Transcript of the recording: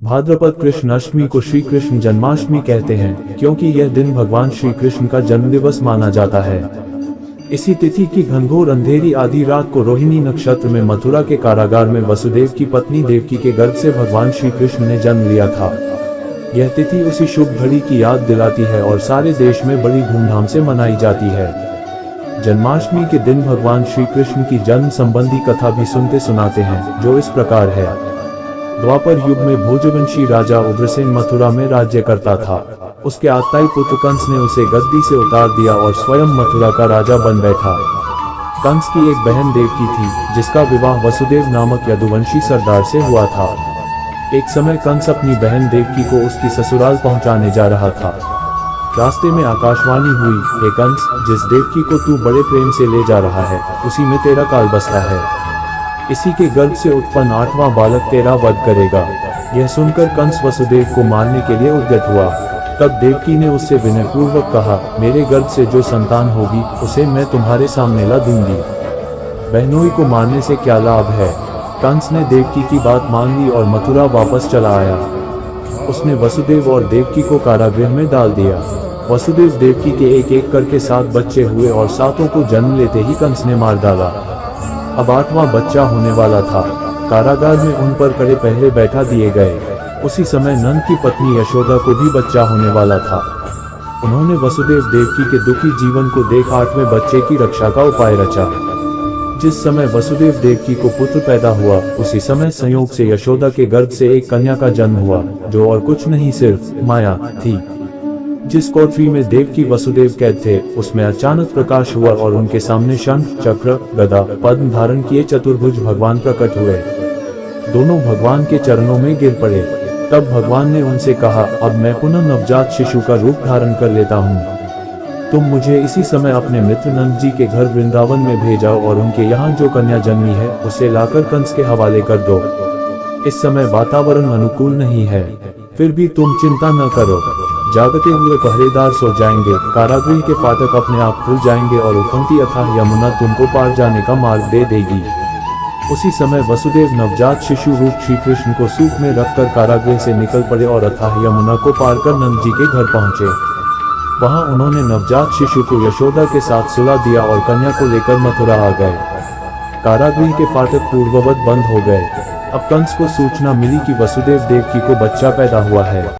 भाद्रपद कृष्ण अष्टमी को श्री कृष्ण जन्माष्टमी कहते हैं, क्योंकि यह दिन भगवान श्री कृष्ण का जन्मदिवस माना जाता है। इसी तिथि की घनघोर अंधेरी आधी रात को रोहिणी नक्षत्र में मथुरा के कारागार में वसुदेव की पत्नी देवकी के गर्भ से भगवान श्री कृष्ण ने जन्म लिया था। यह तिथि उसी शुभ घड़ी की याद दिलाती है और सारे देश में बड़ी धूमधाम से मनाई जाती है। जन्माष्टमी के दिन भगवान श्री कृष्ण की जन्म संबंधी कथा भी सुनते सुनाते हैं, जो इस प्रकार है। द्वापर युग में भोजवंशी राजा उग्रसेन मथुरा में राज्य करता था। उसके आताई पुत्र कंस ने उसे गद्दी से उतार दिया और स्वयं मथुरा का राजा बन बैठा। कंस की एक बहन देवकी थी, जिसका विवाह वसुदेव नामक यदुवंशी सरदार से हुआ था। एक समय कंस अपनी बहन देवकी को उसकी ससुराल पहुंचाने जा रहा था। रास्ते में आकाशवाणी हुई, हे कंस, जिस देवकी को तू बड़े प्रेम से ले जा रहा है, उसी में तेरा काल बसता है। इसी के गर्भ से उत्पन्न 8वां बालक तेरा वध करेगा। यह सुनकर कंस वसुदेव को मारने के लिए उद्यत हुआ। तब देवकी ने उससे विनयपूर्वक कहा, मेरे गर्भ से जो संतान होगी, उसे मैं तुम्हारे सामने ला दूंगी। बहनोई को मारने से क्या लाभ है। कंस ने देवकी की बात मान ली और मथुरा वापस चला आया। उसने वसुदेव और देवकी को कारागृह में डाल दिया। वसुदेव देवकी के एक एक करके 7 बच्चे हुए और 7 को जन्म लेते ही कंस ने मार डाला। अब 8वां बच्चा होने वाला था। कारागार में उन पर कड़े पहरे बैठा दिए गए। उसी समय नंद की पत्नी यशोदा को भी बच्चा होने वाला था। उन्होंने वसुदेव देवकी के दुखी जीवन को देख 8वें बच्चे की रक्षा का उपाय रचा। जिस समय वसुदेव देवकी को पुत्र पैदा हुआ, उसी समय संयोग से यशोदा के गर्भ से एक कन्या का जन्म हुआ, जो और कुछ नहीं सिर्फ माया थी। जिस कोठरी में देवकी वसुदेव कैद थे, उसमें अचानक प्रकाश हुआ और उनके सामने शंख, चक्र, गदा, पद्म धारण किए चतुर्भुज भगवान प्रकट हुए। दोनों भगवान के चरणों में गिर पड़े। तब भगवान ने उनसे कहा, अब मैं पुनः नवजात शिशु का रूप धारण कर लेता हूँ। तुम मुझे इसी समय अपने मित्र नंद जी के घर वृंदावन में भेजाओ और उनके यहाँ जो कन्या जन्मी है, उसे लाकर कंस के हवाले कर दो। इस समय वातावरण अनुकूल नहीं है, फिर भी तुम चिंता न करो। जागते हुए पहरेदार सो जाएंगे, कारागृह के फाटक अपने आप खुल जाएंगे और उफनती अथाह यमुना तुमको पार जाने का मार्ग दे देगी। उसी समय वसुदेव नवजात शिशु रूप श्री कृष्ण को सूप में रखकर कारागृह से निकल पड़े और अथाह यमुना को पार कर नंद जी के घर पहुंचे। वहां उन्होंने नवजात शिशु को यशोदा के साथ सुला दिया और कन्या को लेकर मथुरा आ गए। कारागृह के फाटक पूर्ववत बंद हो गए। अब कंस को सूचना मिली कि वसुदेव देवकी को बच्चा पैदा हुआ है।